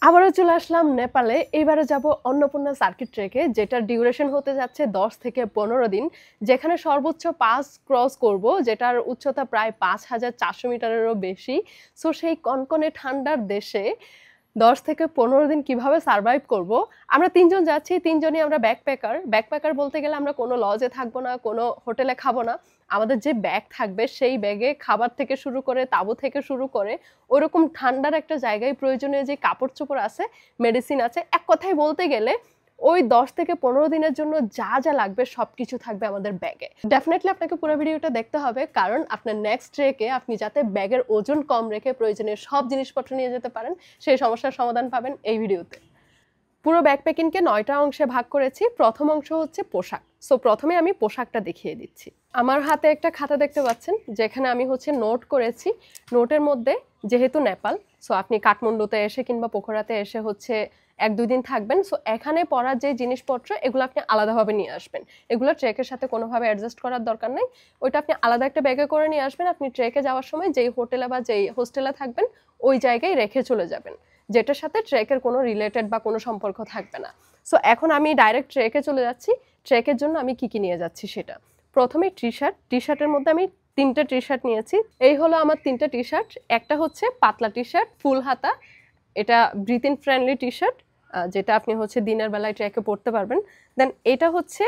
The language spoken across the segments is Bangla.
আবারও চলে আসলাম নেপালে। এইবারে যাব অন্নপূর্ণা সার্কিট ট্রেকে, যেটার ডিউরেশন হতে যাচ্ছে 10 থেকে 15 দিন, যেখানে সর্বোচ্চ পাস ক্রস করব, যেটার উচ্চতা প্রায় 5400 মিটারেরও বেশি। সো সেই কনকনে ঠান্ডার দেশে 10 থেকে 15 দিন কিভাবে সার্ভাইভ করব। আমরা তিনজন যাচ্ছি, তিনজনই আমরা ব্যাকপ্যাকার বলতে গেলে আমরা কোনো লজে থাকবো না, কোনো হোটেলে খাবো না। আমাদের যে ব্যাগ থাকবে সেই ব্যাগে খাবার থেকে শুরু করে তাঁবু থেকে শুরু করে ওইরকম ঠান্ডার একটা জায়গায় প্রয়োজনীয় যে কাপড় চোপড় আছে, মেডিসিন আছে, এক কথায় বলতে গেলে ওই 10 থেকে 15 দিনের জন্য যা যা লাগবে সবকিছু থাকবে আমাদের ব্যাগে। ডেফিনেটলি আপনাকে পুরো ভিডিওটা দেখতে হবে, কারণ আপনার নেক্সট ট্রেকে আপনি যাতে ব্যাগের ওজন কম রেখে প্রয়োজনীয় সব জিনিসপত্র নিয়ে যেতে পারেন, সেই সমস্যার সমাধান পাবেন এই ভিডিওতে। পুরো ব্যাকপ্যাকিংকে 9টা অংশে ভাগ করেছি। প্রথম অংশ হচ্ছে পোশাক। সো প্রথমে আমি পোশাকটা দেখিয়ে দিচ্ছি। আমার হাতে একটা খাতা দেখতে পাচ্ছেন, যেখানে আমি হচ্ছে নোট করেছি। নোটের মধ্যে যেহেতু নেপাল, সো আপনি কাঠমান্ডুতে এসে কিংবা পোখরাতে এসে হচ্ছে 1-2 দিন থাকবেন, সো এখানে পড়ার যে জিনিসপত্র এগুলো আপনি আলাদাভাবে নিয়ে আসবেন। এগুলো ট্রেকের সাথে কোনোভাবে অ্যাডজাস্ট করার দরকার নেই, ওইটা আপনি আলাদা একটা ব্যাগে করে নিয়ে আসবেন। আপনি ট্রেকে যাওয়ার সময় যেই হোটেলে বা যেই হোস্টেলে থাকবেন ওই জায়গায় রেখে চলে যাবেন, যেটার সাথে ট্রেকের কোনো রিলেটেড বা কোনো সম্পর্ক থাকবে না। সো এখন আমি ডাইরেক্ট ট্রেকে চলে যাচ্ছি। ট্রেকের জন্য আমি কি কি নিয়ে যাচ্ছি সেটা। প্রথমে টি শার্টের মধ্যে আমি 3টে টি শার্ট নিয়েছি। এই হলো আমার 3টে টি শার্ট। একটা হচ্ছে পাতলা টি শার্ট ফুল হাতা, এটা breath in friendly T shirt, যেটা আপনি হচ্ছে দিনের বেলায় ট্রেকে পরতে পারবেন। দেন এটা হচ্ছে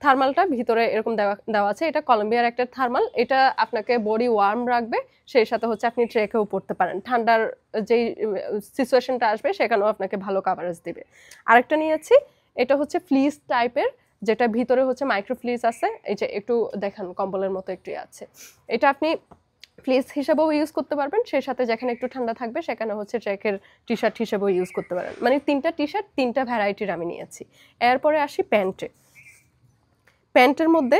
থার্মালটা ভিতরে এরকম দেওয়া আছে, এটা কলম্বিয়ার একটা থার্মাল। এটা আপনাকে বডি ওয়ার্ম রাখবে, সেই সাথে হচ্ছে আপনি ট্রেকেও পড়তে পারেন, ঠান্ডার যেই সিচুয়েশনটা আসবে সেখানেও আপনাকে ভালো কাভারেজ দিবে। আরেকটা নিয়েছি, এটা হচ্ছে ফ্লিস টাইপের, যেটা ভিতরে হচ্ছে মাইক্রো ফ্লিস আছে, এই যে একটু দেখেন কম্বলের মতো একটু আছে। এটা আপনি ফ্লিস হিসেবেও ইউজ করতে পারবেন, সেই সাথে যেখানে একটু ঠান্ডা থাকবে সেখানে হচ্ছে ট্রেকের টি শার্ট হিসেবেও ইউজ করতে পারেন। মানে 3টা টি শার্ট 3টা ভ্যারাইটির আমি নিয়েছি। এরপরে আসি প্যান্টের মধ্যে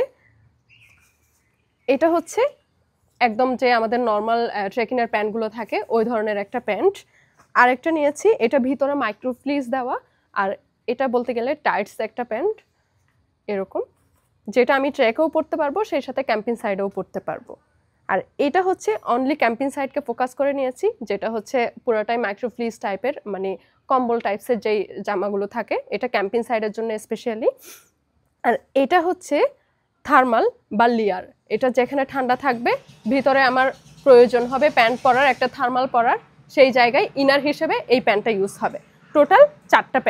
এটা হচ্ছে একদম যে আমাদের নর্মাল ট্রেকিংয়ের প্যান্টগুলো থাকে ওই ধরনের একটা প্যান্ট। আরেকটা নিয়েছি, এটা ভিতরে মাইক্রো ফ্লিস দেওয়া, আর এটা বলতে গেলে টাইটস একটা প্যান্ট এরকম, যেটা আমি ট্রেকেও পরতে পারবো, সেই সাথে ক্যাম্পিং সাইডেও পরতে পারবো। আর এটা হচ্ছে অনলি ক্যাম্পিং সাইডকে ফোকাস করে নিয়েছি, যেটা হচ্ছে পুরোটাই মাইক্রো ফ্লিস টাইপের, মানে কম্বল টাইপসের যেই জামাগুলো থাকে, এটা ক্যাম্পিং সাইডের জন্য স্পেশালি। আর এটা হচ্ছে থার্মাল বা লেয়ার, এটা যেখানে ঠান্ডা থাকবে ভিতরে আমার প্রয়োজন হবে প্যান্ট পরার, একটা থার্মাল পরার, সেই জায়গায় ইনার হিসেবে এই প্যান্টটা ইউজ হবে। টোটাল 4টা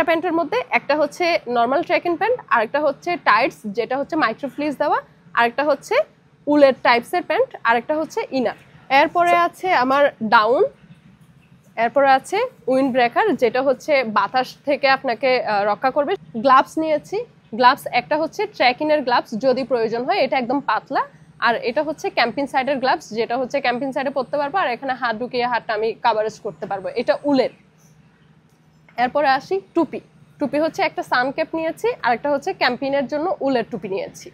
প্যান্টের মধ্যে একটা হচ্ছে নর্মাল ট্রেকিং প্যান্ট, আরেকটা হচ্ছে টাইটস যেটা হচ্ছে মাইক্রোফ্লিস দেওয়া, আরেকটা হচ্ছে উলের টাইপসের প্যান্ট, আরেকটা হচ্ছে ইনার। এরপরে আছে আমার ডাউন, এরপরে আছে উইন্ড ব্রেকার, যেটা হচ্ছে বাতাস থেকে আপনাকে রক্ষা করবে। গ্লাভস নিয়েছি, গ্লাভস একটা হচ্ছে ট্রেকিংয়ের গ্লাভস যদি প্রয়োজন হয়, এটা একদম পাতলা, আর এটা হচ্ছে ক্যাম্পিং সাইডের গ্লাভস, যেটা হচ্ছে ক্যাম্পিং সাইডে পরতে পারবো, আর এখানে হাত ঢুকিয়ে হাতটা আমি কাভারেজ করতে পারবো, এটা উলের। এরপরে আসি টুপি হচ্ছে একটা সানক্যাপ নিয়েছি, আর একটা হচ্ছে ক্যাম্পিংয়ের জন্য উলের টুপি নিয়েছি।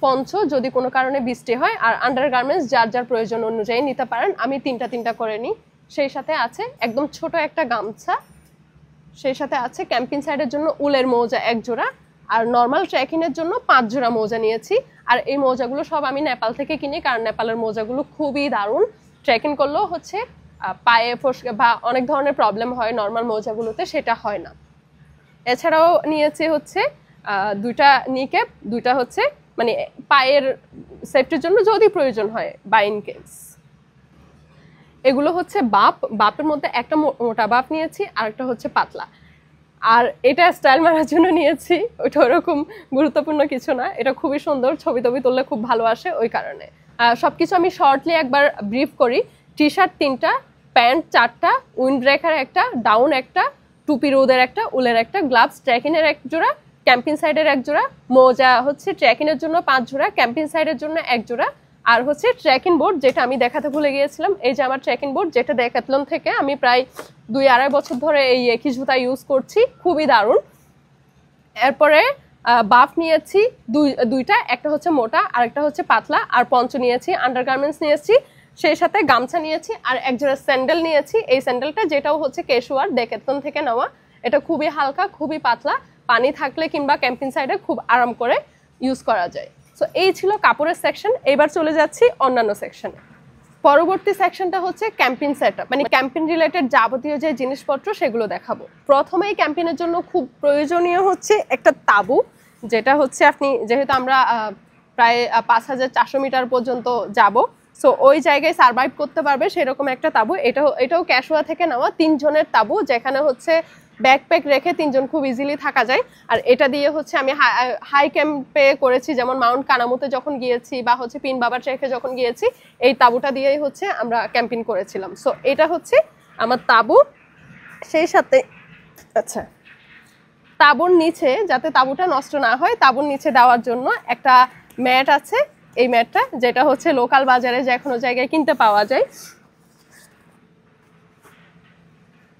পঞ্চ যদি কোনো কারণে বৃষ্টি হয়, আর আন্ডারগার্মেন্টস যার যার প্রয়োজন অনুযায়ী নিতে পারেন, আমি 3টা করে নিই। সেই সাথে আছে একদম ছোট একটা গামছা, সেই সাথে আছে ক্যাম্পিং সাইডের জন্য উলের মোজা 1 জোড়া, আর নর্মাল ট্রেকিংয়ের জন্য 5 জোড়া মোজা নিয়েছি। আর এই মোজাগুলো সব আমি নেপাল থেকে কিনি, কারণ নেপালের মোজাগুলো খুবই দারুণ। ট্রেকিং করলেও হচ্ছে পায়ে ফসকে বা অনেক ধরনের প্রবলেম হয় নর্মাল মোজাগুলোতে, সেটা হয় না। এছাড়াও নিয়েছি হচ্ছে 2টা নি ক্যাপ, 2টা হচ্ছে মানে পায়ের সেফটির জন্য যদি প্রয়োজন হয় বা ইন কেস। এগুলো হচ্ছে বাপের মধ্যে একটা মোটা বাপ নিয়েছি, আর একটা হচ্ছে পাতলা। আর এটা স্টাইল মারার জন্য নিয়েছি, ওইটা ওরকম গুরুত্বপূর্ণ কিছু না, এটা খুবই সুন্দর, ছবি তুললে খুব ভালো আসে ওই কারণে। সবকিছু আমি শর্টলি একবার ব্রিফ করি। টি শার্ট 3টা, প্যান্ট 4টা, উইন্ড ব্রেকার একটা, ডাউন একটা, টুপি রোদের একটা, উলের একটা, গ্লাভস ট্রেকিংয়ের 1 জোড়া, ক্যাম্পিং সাইডের 1 জোড়া, মোজা হচ্ছে ট্রেকিংয়ের জন্য 5 জোড়া, ক্যাম্পিং সাইডের জন্য 1 জোড়া, আর হচ্ছে ট্রেকিং বোর্ড, যেটা আমি দেখাতে ভুলে গিয়েছিলাম। এই যে আমার ট্রেকিং বোর্ড, যেটা ডেকাথলন থেকে আমি প্রায় 2-2.5 বছর ধরে এই একই জুতা ইউজ করছি, খুবই দারুণ। এরপরে বাফ নিয়েছি 2টা, একটা হচ্ছে মোটা আর একটা হচ্ছে পাতলা, আর পঞ্চ নিয়েছি, আন্ডারগার্মেন্টস নিয়েছি, সেই সাথে গামছা নিয়েছি, আর 1 জোড়া স্যান্ডেল নিয়েছি। এই স্যান্ডেলটা যেটাও হচ্ছে কেশুয়ার ডেকাথলন থেকে নেওয়া, এটা খুবই হালকা, খুবই পাতলা, পানি থাকলে কিংবা ক্যাম্পিং সাইডে খুব আরাম করে ইউজ করা যায়। সো এই ছিল কাপড়ের সেকশন। এবার চলে যাচ্ছি অন্যান্য সেকশনে। পরবর্তী সেকশনটা হচ্ছে ক্যাম্পিং সেটআপ, মানে ক্যাম্পিং রিলেটেড যাবতীয় যে জিনিসপত্র সেগুলো দেখাবো। প্রথমেই ক্যাম্পিংয়ের জন্য খুব প্রয়োজনীয় হচ্ছে একটা তাঁবু, যেটা হচ্ছে আপনি যেহেতু আমরা প্রায় 5400 মিটার পর্যন্ত যাব, সো ওই জায়গায় সার্ভাইভ করতে পারবে সেরকম একটা তাঁবু। এটাও ক্যাশুয়া থেকে নেওয়া 3 জনের তাঁবু, যেখানে হচ্ছে ব্যাকপ্যাক রেখে 3 জন খুব ইজিলি থাকা যায়। আর এটা দিয়ে হচ্ছে আমি হাই ক্যাম্পে করেছি, যেমন মাউন্ট কানামুতে যখন গিয়েছি বা হচ্ছে পিন বাবা ট্রেকে যখন গিয়েছি, এই তাঁবুটা দিয়েই হচ্ছে আমরা ক্যাম্পিং করেছিলাম। সো এটা হচ্ছে আমার তাঁবু। সেই সাথে আচ্ছা, তাঁবুর নিচে যাতে তাঁবুটা নষ্ট না হয়, তাঁবুর নিচে দেওয়ার জন্য একটা ম্যাট আছে। এই ম্যাটটা যেটা হচ্ছে লোকাল বাজারে যে কোনো জায়গায় কিনতে পাওয়া যায়।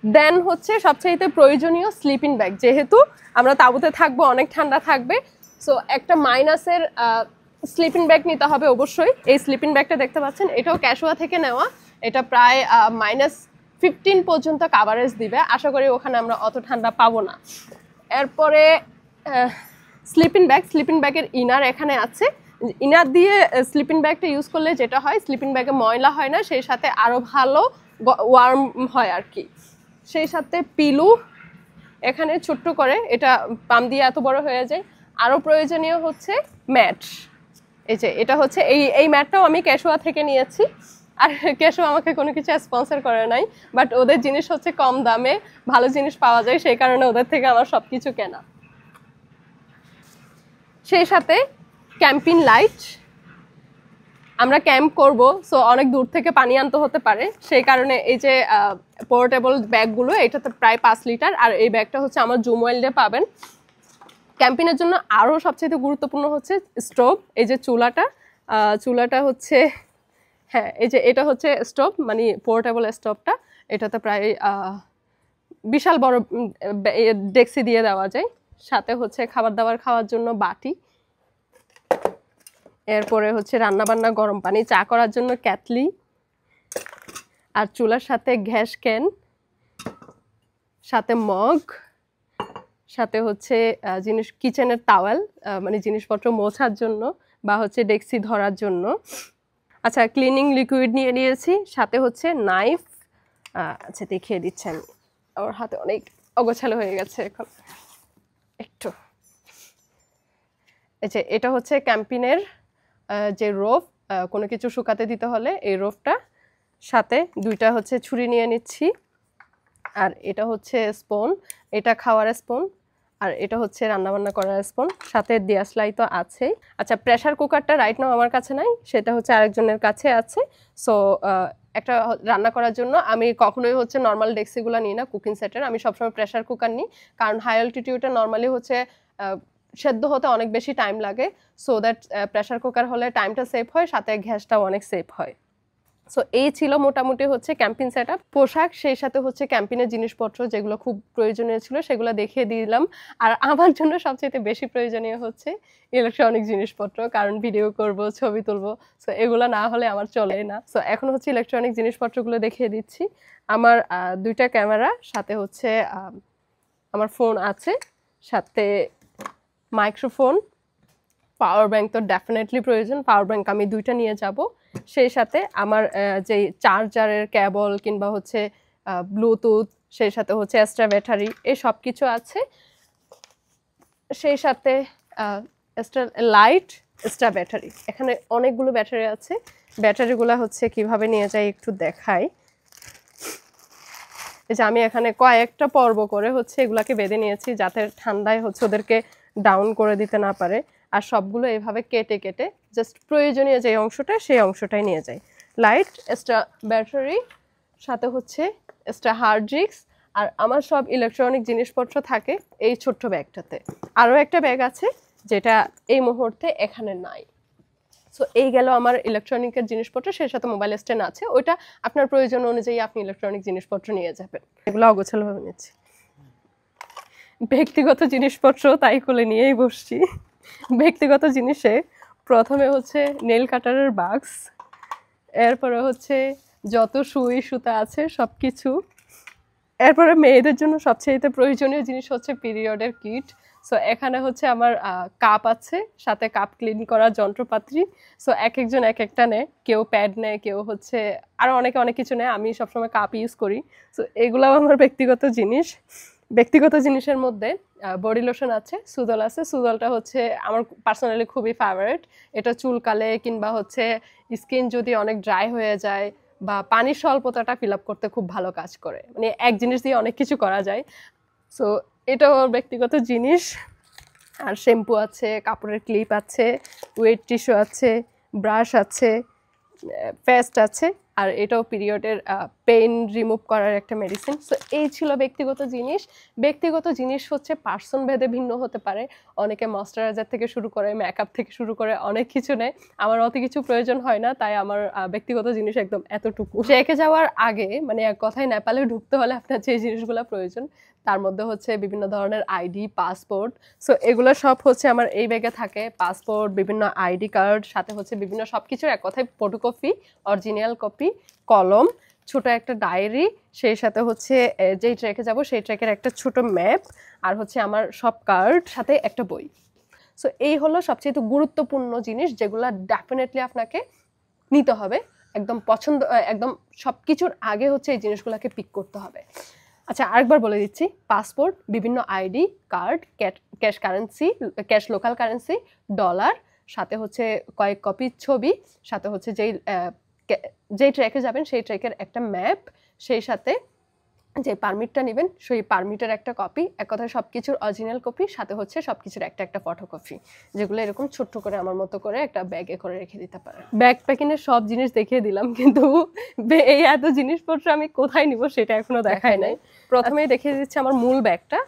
দেন হচ্ছে সবচাইতে প্রয়োজনীয় স্লিপিং ব্যাগ, যেহেতু আমরা তাঁবুতে থাকবো, অনেক ঠান্ডা থাকবে, সো একটা মাইনাসের স্লিপিং ব্যাগ নিতে হবে অবশ্যই। এই স্লিপিং ব্যাগটা দেখতে পাচ্ছেন, এটাও ক্যাশুয়া থেকে নেওয়া। এটা প্রায় -15 পর্যন্ত কাভারেজ দিবে, আশা করি ওখানে আমরা অত ঠান্ডা পাবো না। এরপরে স্লিপিং ব্যাগের ইনার এখানে আছে। ইনার দিয়ে স্লিপিং ব্যাগটা ইউজ করলে যেটা হয়, স্লিপিং ব্যাগে ময়লা হয় না, সেই সাথে আরও ভালো ওয়ার্ম হয় আর কি। সেই সাথে পিলু এখানে ছোট্ট করে, এটা পাম দিয়ে এত বড় হয়ে যায়। আরও প্রয়োজনীয় হচ্ছে ম্যাট। এই যে এটা হচ্ছে এই ম্যাটটাও আমি ক্যাশুয়া থেকে নিয়েছি। আর ক্যাশুয়া আমাকে কোনো কিছু স্পন্সর করে নাই, বাট ওদের জিনিস হচ্ছে কম দামে ভালো জিনিস পাওয়া যায়, সেই কারণে ওদের থেকে আমার সব কিছু কেনা। সেই সাথে ক্যাম্পিং লাইট, আমরা ক্যাম্প করব, সো অনেক দূর থেকে পানি আনতে হতে পারে, সেই কারণে এই যে পোর্টেবল ব্যাগগুলো, এটাতে প্রায় 5 লিটার। আর এই ব্যাগটা হচ্ছে আমার জুম ওয়াইল্ডে পাবেন। ক্যাম্পিংয়ের জন্য আরও সবচেয়ে গুরুত্বপূর্ণ হচ্ছে স্টোভ। এই যে চুলাটা হচ্ছে, হ্যাঁ এই যে এটা হচ্ছে স্টোভ, মানে পোর্টেবল স্টোভটা। এটাতে প্রায় বিশাল বড় ডেক্সি দিয়ে দেওয়া যায়। সাথে হচ্ছে খাবার দাবার খাওয়ার জন্য বাটি। এরপরে হচ্ছে রান্নাবান্না, গরম পানি, চা করার জন্য ক্যাটলি। আর চুলার সাথে গ্যাস ক্যান, সাথে মগ, সাথে হচ্ছে কিচেনের টাওয়েল, মানে জিনিসপত্র মোছার জন্য বা হচ্ছে ডেক্সি ধরার জন্য। আচ্ছা, ক্লিনিং লিকুইড নিয়ে নিয়েছি, সাথে হচ্ছে নাইফ। আচ্ছা দেখিয়ে দিচ্ছি আমি, আমার হাতে অনেক অগোছালো হয়ে গেছে এখন একটু। এই যে এটা হচ্ছে ক্যাম্পিংয়ের যে রোপ, কোনো কিছু শুকাতে দিতে হলে এই রোপটা, সাথে 2টা হচ্ছে ছুরি নিয়ে নিচ্ছি। আর এটা হচ্ছে স্পুন, এটা খাওয়ার স্পুন, আর এটা হচ্ছে রান্নাবান্না করার স্পুন, সাথে দিয়াশলাই তো আছেই। আচ্ছা, প্রেশার কুকারটা রাইট নাও আমার কাছে নাই, সেটা হচ্ছে আরেকজনের কাছে আছে। সো একটা রান্না করার জন্য আমি কখনোই হচ্ছে নর্মাল ডেক্সিগুলো নিই না কুকিং সেটের, আমি সবসময় প্রেশার কুকার নিই, কারণ হাই অল্টিটিউডে নর্মালি হচ্ছে সেদ্ধ হতে অনেক বেশি টাইম লাগে। সো দ্যাট প্রেশার কুকার হলে টাইমটা সেভ হয়, সাথে গ্যাসটাও অনেক সেভ হয়। সো এই ছিল মোটামুটি হচ্ছে ক্যাম্পিং সেটআপ। পোশাক, সেই সাথে হচ্ছে ক্যাম্পিংয়ের জিনিসপত্র যেগুলো খুব প্রয়োজনীয় ছিল সেগুলো দেখিয়ে দিলাম। আর আমার জন্য সবচেয়ে বেশি প্রয়োজনীয় হচ্ছে ইলেকট্রনিক জিনিসপত্র, কারণ ভিডিও করব, ছবি তুলবো, সো এগুলো না হলে আমার চলে না। সো এখন হচ্ছে ইলেকট্রনিক জিনিসপত্রগুলো দেখিয়ে দিচ্ছি। আমার 2টা ক্যামেরা, সাথে হচ্ছে আমার ফোন আছে, সাথে মাইক্রোফোন, পাওয়ার ব্যাংক তো ডেফিনেটলি প্রয়োজন, পাওয়ার ব্যাংক আমি 2টা নিয়ে যাব। সেই সাথে আমার যে চার্জারের কেবল কিংবা হচ্ছে ব্লুটুথ, সেই সাথে হচ্ছে এক্সট্রা ব্যাটারি, এই সব কিছু আছে। সেই সাথে এক্সট্রা লাইট, এক্সট্রা ব্যাটারি, এখানে অনেকগুলো ব্যাটারি আছে। ব্যাটারিগুলো হচ্ছে কিভাবে নিয়ে যাই একটু দেখাই। এই যে আমি এখানে কয়েকটা পর্ব করে হচ্ছে এগুলাকে বেঁধে নিয়েছি, যাতে ঠান্ডায় হচ্ছে ওদেরকে ডাউন করে দিতে না পারে। আর সবগুলো এভাবে কেটে কেটে জাস্ট প্রয়োজনীয় যে অংশটা সেই অংশটাই নিয়ে যায়। লাইট, এক্সট্রা ব্যাটারি, সাথে হচ্ছে এক্সট্রা হার্ড ডিস্ক। আর আমার সব ইলেকট্রনিক জিনিসপত্র থাকে এই ছোট্ট ব্যাগটাতে। আরও একটা ব্যাগ আছে যেটা এই মুহূর্তে এখানে নাই। সো এই গেল আমার ইলেকট্রনিকের জিনিসপত্র, সেই সাথে মোবাইল স্ট্যান্ড আছে, ওইটা আপনার প্রয়োজন অনুযায়ী আপনি ইলেকট্রনিক জিনিসপত্র নিয়ে যাবেন। এগুলো অগোছালোভাবে নিচ্ছি। ব্যক্তিগত জিনিসপত্র তাই কোলে নিয়েই বসছি। ব্যক্তিগত জিনিসে প্রথমে হচ্ছে নেল কাটারের বাক্স, এরপরে হচ্ছে যত সুই সুতা আছে সব কিছু। এরপরে মেয়েদের জন্য সবচেয়ে প্রয়োজনীয় জিনিস হচ্ছে পিরিয়ডের কিট। সো এখানে হচ্ছে আমার কাপ আছে, সাথে কাপ ক্লিন করার যন্ত্রপাতি। সো এক একজন এক একটা নেয়, কেউ প্যাড নেয়, কেউ হচ্ছে আরও অনেকে অনেক কিছু নেয়। আমি সবসময় কাপ ইউজ করি। সো এগুলাও আমার ব্যক্তিগত জিনিস। ব্যক্তিগত জিনিসের মধ্যে বডি লোশন আছে, সুদল আছে। সুদলটা হচ্ছে আমার পার্সোনালি খুবই ফেভারিট। এটা চুলকালে কিংবা হচ্ছে স্কিন যদি অনেক ড্রাই হয়ে যায় বা পানির স্বল্পতাটা ফিল আপ করতে খুব ভালো কাজ করে, মানে এক জিনিস দিয়ে অনেক কিছু করা যায়। সো এটাও ব্যক্তিগত জিনিস। আর শ্যাম্পু আছে, কাপড়ের ক্লিপ আছে, ওয়েট টিস্যু আছে, ব্রাশ আছে, পেস্ট আছে, আর এটাও পিরিয়ডের পেইন রিমুভ করার একটা মেডিসিন। সো এই ছিল ব্যক্তিগত জিনিস। ব্যক্তিগত জিনিস হচ্ছে পার্সন ভেদে ভিন্ন হতে পারে। অনেকে ময়শ্চারাইজার থেকে শুরু করে, মেকআপ থেকে শুরু করে অনেক কিছু নেয়। আমার অত কিছু প্রয়োজন হয় না, তাই আমার ব্যক্তিগত জিনিস একদম এতটুকু। ট্রেকে যাওয়ার আগে মানে এক কথায় নেপালে ঢুকতে হলে আপনার যে জিনিসগুলো প্রয়োজন তার মধ্যে হচ্ছে বিভিন্ন ধরনের আইডি, পাসপোর্ট। সো এগুলো সব হচ্ছে আমার এই ব্যাগে থাকে। পাসপোর্ট, বিভিন্ন আইডি কার্ড, সাথে হচ্ছে বিভিন্ন সব কিছুর এক কথায় ফটোকপি, অরিজিনাল কপি, কলম, ছোট একটা ডায়েরি, সেই সাথে হচ্ছে যেই ট্রেকে যাব সেই ট্রেকের একটা ছোট ম্যাপ, আর হচ্ছে আমার সব কার্ড, সাথে একটা বই। সো এই হলো সবচেয়ে গুরুত্বপূর্ণ জিনিস যেগুলো ডেফিনেটলি আপনাকে নিতে হবে। একদম পছন্দ, একদম সব কিছুর আগে হচ্ছে এই জিনিসগুলোকে পিক করতে হবে। আচ্ছা, আরেকবার বলে দিচ্ছি। পাসপোর্ট, বিভিন্ন ID card, cash currency, cash local currency, dollar, সাথে হচ্ছে কয়েক কপি ছবি, সাথে হচ্ছে যেই ট্রেকে যাবেন সেই ট্রেকের একটা ম্যাপ, সেই সাথে যে পারমিটটা নেবেন সেই পারমিটের একটা কপি, এক কথায় সব কিছুর অরিজিনাল কপি, সাথে হচ্ছে সব কিছুর একটা একটা ফটোকপি, যেগুলো এরকম ছোট্ট করে আমার মতো করে একটা ব্যাগে করে রেখে দিতে পারেন। ব্যাগ প্যাকিংয়ের সব জিনিস দেখিয়ে দিলাম, কিন্তু এই এত জিনিসপত্র আমি কোথায় নিব সেটা এখনো দেখাই নাই। প্রথমেই দেখিয়ে দিচ্ছি আমার মূল ব্যাগটা,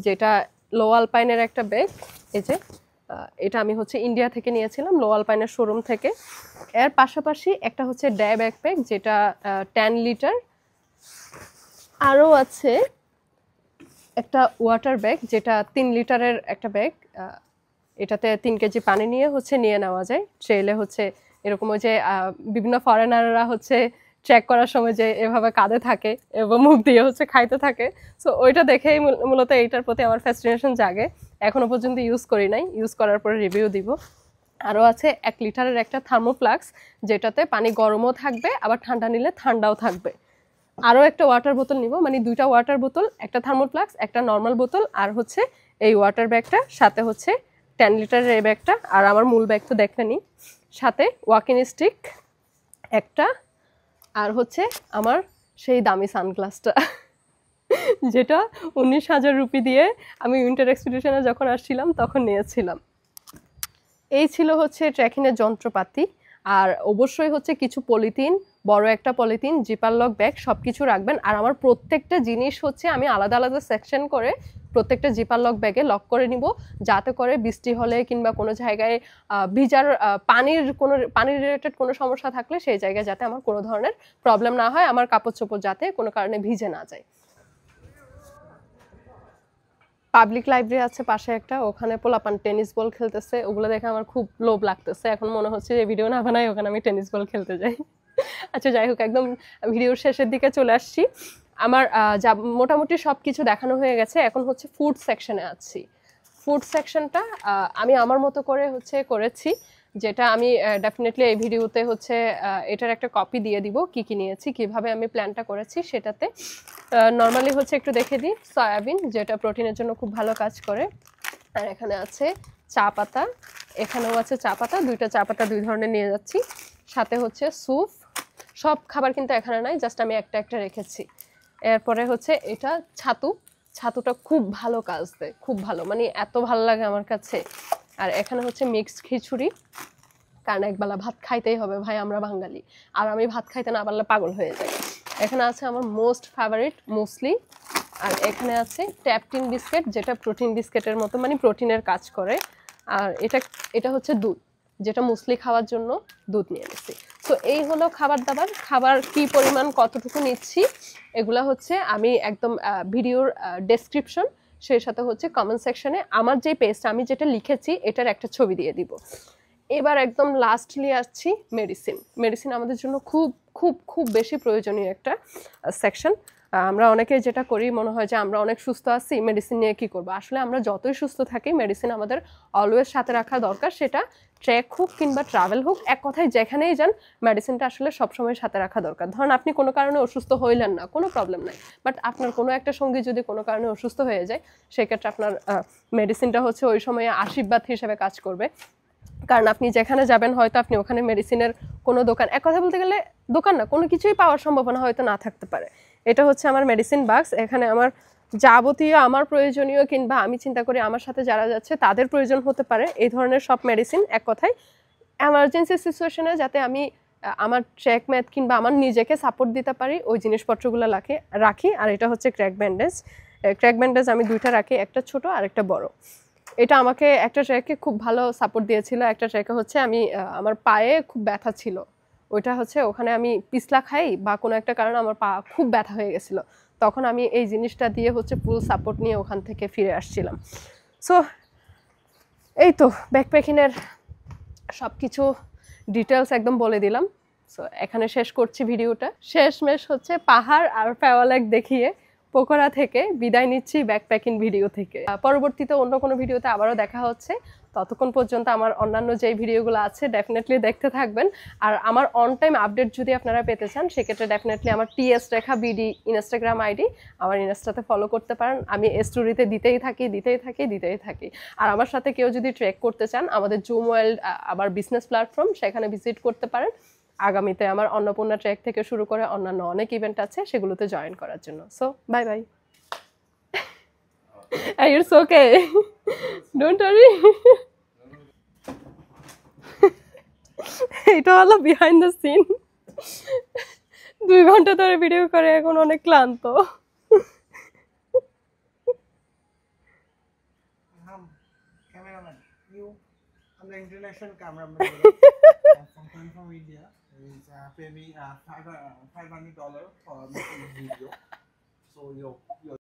যেটা লো আলপাইনের একটা ব্যাগ। এই যে এটা আমি হচ্ছে ইন্ডিয়া থেকে নিয়েছিলাম, লো আলপাইনের শোরুম থেকে। এর পাশাপাশি একটা হচ্ছে ড্যাই ব্যাকপ্যাক, যেটা 10 লিটার। আরও আছে একটা ওয়াটার ব্যাগ, যেটা 3 লিটারের একটা ব্যাগ। এটাতে 3 কেজি পানি নিয়ে নেওয়া যায়। ট্রেলে হচ্ছে এরকম ওই যে বিভিন্ন ফরেনাররা হচ্ছে ট্র্যাক করার সময় যে এভাবে কাঁধে থাকে এবং মুখ দিয়ে হচ্ছে খাইতে থাকে। সো ওইটা দেখেই মূলত এইটার প্রতি আমার ফ্যাসিনেশন জাগে। এখনো পর্যন্ত ইউজ করি নাই, ইউজ করার পরে রিভিউ দিব। আরও আছে 1 লিটারের একটা থার্মোফ্লাক্স, যেটাতে পানি গরমও থাকবে আবার ঠান্ডা নিলে ঠান্ডাও থাকবে। আরও একটা ওয়াটার বোতল নিব, মানে 2টা ওয়াটার বোতল, একটা থার্মোফ্লাক্স, একটা নর্মাল বোতল, আর হচ্ছে এই ওয়াটার ব্যাগটা, সাথে হচ্ছে 10 লিটারের এই ব্যাগটা, আর আমার মূল ব্যাগ তো দেখলেনি, সাথে ওয়াকিং স্টিক একটা, আর হচ্ছে আমার সেই দামি সানগ্লাসটা যেটা 19,000 রুপি দিয়ে আমি উইন্টার এক্সপিডিশনে যখন আসছিলাম তখন নিয়েছিলাম। এই ছিল হচ্ছে ট্রেকিংয়ের যন্ত্রপাতি। আর অবশ্যই হচ্ছে কিছু পলিথিন, বড় একটা পলিথিন, জিপার লক ব্যাগ, সব কিছু রাখবেন। আর আমার প্রত্যেকটা জিনিস হচ্ছে আমি আলাদা আলাদা সেকশন করে প্রত্যেকটা জিপার লক ব্যাগে লক করে নিব, যাতে করে বৃষ্টি হলে কিংবা কোনো জায়গায় ভিজার পানির রিলেটেড কোনো সমস্যা থাকলে সেই জায়গায় যাতে আমার কোনো ধরনের প্রবলেম না হয়, আমার কাপড় চোপড় যাতে কোনো কারণে ভিজে না যায়। পাবলিক লাইব্রেরি আছে পাশে একটা, ওখানে পোলাপান টেনিস বল খেলতেছে, ওগুলো দেখে আমার খুব লোভ লাগতেছে। এখন মনে হচ্ছে যে ভিডিও না বানাই, ওখানে আমি টেনিস বল খেলতে যাই। আচ্ছা, যাই হোক, একদম ভিডিওর শেষের দিকে চলে আসছি। আমার যা মোটামুটি সব কিছু দেখানো হয়ে গেছে। এখন হচ্ছে ফুড সেকশনে আছি। ফুড সেকশনটা আমি আমার মতো করে করেছি, যেটা আমি ডেফিনেটলি এই ভিডিওতে এটার একটা কপি দিয়ে দিব, কি কি নিয়েছি, কিভাবে আমি প্ল্যানটা করেছি সেটাতে। নর্মালি একটু দেখে দিই। সয়াবিন, যেটা প্রোটিনের জন্য খুব ভালো কাজ করে। আর এখানে আছে চা পাতা, এখানেও আছে চা পাতা, 2টা চা পাতা 2 ধরনের নিয়ে যাচ্ছি। সাথে স্যুপ, সব খাবার কিন্তু এখানে নাই, জাস্ট আমি একটা একটা রেখেছি। এরপরে এটা ছাতুটা খুব ভালো কাজ দেয়, খুব ভালো, মানে এত ভালো লাগে আমার কাছে। আর এখানে মিক্সড খিচুড়ি, কারণ একবেলা ভাত খাইতেই হবে ভাই, আমরা বাঙালি, আর আমি ভাত খাইতে না পারলে পাগল হয়ে যাই। এখানে আছে আমার মোস্ট ফেভারিট মুসলি, আর এখানে আছে ট্যাপটিন বিস্কিট, যেটা প্রোটিন বিস্কিটের মতো, মানে প্রোটিনের কাজ করে। আর এটা দুধ, যেটা মুসলি খাওয়ার জন্য দুধ নিয়ে নিচ্ছি। তো এই হলো খাবার দাবার। খাবার কি পরিমাণ কতটুকু নিচ্ছি এগুলা আমি একদম ভিডিওর ডেসক্রিপশন, সেই সাথে কমেন্ট সেকশনে আমার যে পেজটা আমি যেটা লিখেছি এটার একটা ছবি দিয়ে দিব। এবার একদম লাস্টলি আসছি মেডিসিন। মেডিসিন আমাদের জন্য খুব খুব খুব বেশি প্রয়োজনীয় একটা সেকশন। আমরা অনেকে যেটা করি মনে হয় যে আমরা অনেক সুস্থ আছি, মেডিসিন নিয়ে কি করব। আসলে আমরা যতই সুস্থ থাকি মেডিসিন আমাদের অলওয়েজ সাথে রাখা দরকার, সেটা ট্রেক হোক কিংবা ট্রাভেল হোক, এক কথায় যেখানেই যান মেডিসিনটা আসলে সবসময় সাথে রাখা দরকার। ধরুন আপনি কোনো কারণে অসুস্থ হইলেন না, কোনো প্রবলেম নাই, বাট আপনার কোনো একটা সঙ্গী যদি কোনো কারণে অসুস্থ হয়ে যায়, সেক্ষেত্রে আপনার মেডিসিনটা হচ্ছে ওই সময়ে আশীর্বাদ হিসেবে কাজ করবে। কারণ আপনি যেখানে যাবেন হয়তো আপনি ওখানে মেডিসিনের কোনো দোকান, এক কথা বলতে গেলে দোকান না, কোনো কিছুই পাওয়ার সম্ভাবনা হয়তো না থাকতে পারে। এটা হচ্ছে আমার মেডিসিন বাক্স, এখানে আমার যাবতীয় আমার প্রয়োজনীয় কিংবা আমি চিন্তা করি আমার সাথে যারা যাচ্ছে তাদের প্রয়োজন হতে পারে এই ধরনের সব মেডিসিন, এক কথায় এমার্জেন্সি সিচুয়েশনে যাতে আমি আমার ট্র্যাক ম্যাথ কিংবা আমার নিজেকে সাপোর্ট দিতে পারি ওই জিনিসপত্রগুলো রাখি। আর এটা হচ্ছে ক্র্যাক ব্যান্ডেজ। ক্র্যাক ব্যান্ডেজ আমি দুইটা রাখি, একটা ছোট আর একটা বড়। এটা আমাকে একটা ট্র্যাকে খুব ভালো সাপোর্ট দিয়েছিল। একটা ট্র্যাকে হচ্ছে আমি আমার পায়ে খুব ব্যথা ছিল, ওইটা হচ্ছে ওখানে আমি পিছলা খাই বা কোনো একটা কারণে আমার পা খুব ব্যথা হয়ে গেছিলো, তখন আমি এই জিনিসটা দিয়ে হচ্ছে ফুল সাপোর্ট নিয়ে ওখান থেকে ফিরে আসছিলাম। সো এই তো ব্যাকপ্যাকিংয়ের সব কিছু ডিটেলস একদম বলে দিলাম। সো এখানে শেষ করছি ভিডিওটা। শেষমেশ হচ্ছে পাহাড় আর ফেওয়ালেক দেখিয়ে পোখরা থেকে বিদায় নিচ্ছি ব্যাকপ্যাকিং ভিডিও থেকে। পরবর্তীতে অন্য কোনো ভিডিওতে আবারও দেখা হচ্ছে। ততক্ষণ পর্যন্ত আমার অন্যান্য যেই ভিডিওগুলো আছে ডেফিনেটলি দেখতে থাকবেন। আর আমার অন টাইম আপডেট যদি আপনারা পেতে চান সেক্ষেত্রে ডেফিনেটলি আমার টিএস রেখা বিডি ইনস্টাগ্রাম আইডি, আমার ইনস্টাতে ফলো করতে পারেন। আমি স্টোরিতে দিতেই থাকি। আর আমার সাথে কেউ যদি ট্রেক করতে চান আমাদের জুম ওয়ার্ল্ড আবার বিজনেস প্ল্যাটফর্ম, সেখানে ভিজিট করতে পারেন। আগামীতে আমার অন্নপূর্ণা ট্রেক থেকে শুরু করে অন্যান্য অনেক ইভেন্ট আছে, সেগুলোতে জয়েন করার জন্য। So bye bye. It's okay. Don't worry. এটা হলো বিহাইন্ড দ্য সিন। 2 ঘন্টা ধরে ভিডিও করে এখন অনেক ক্লান্ত। Cameraman, I'm the international cameraman. from India. He's pay me $500 for making video. So you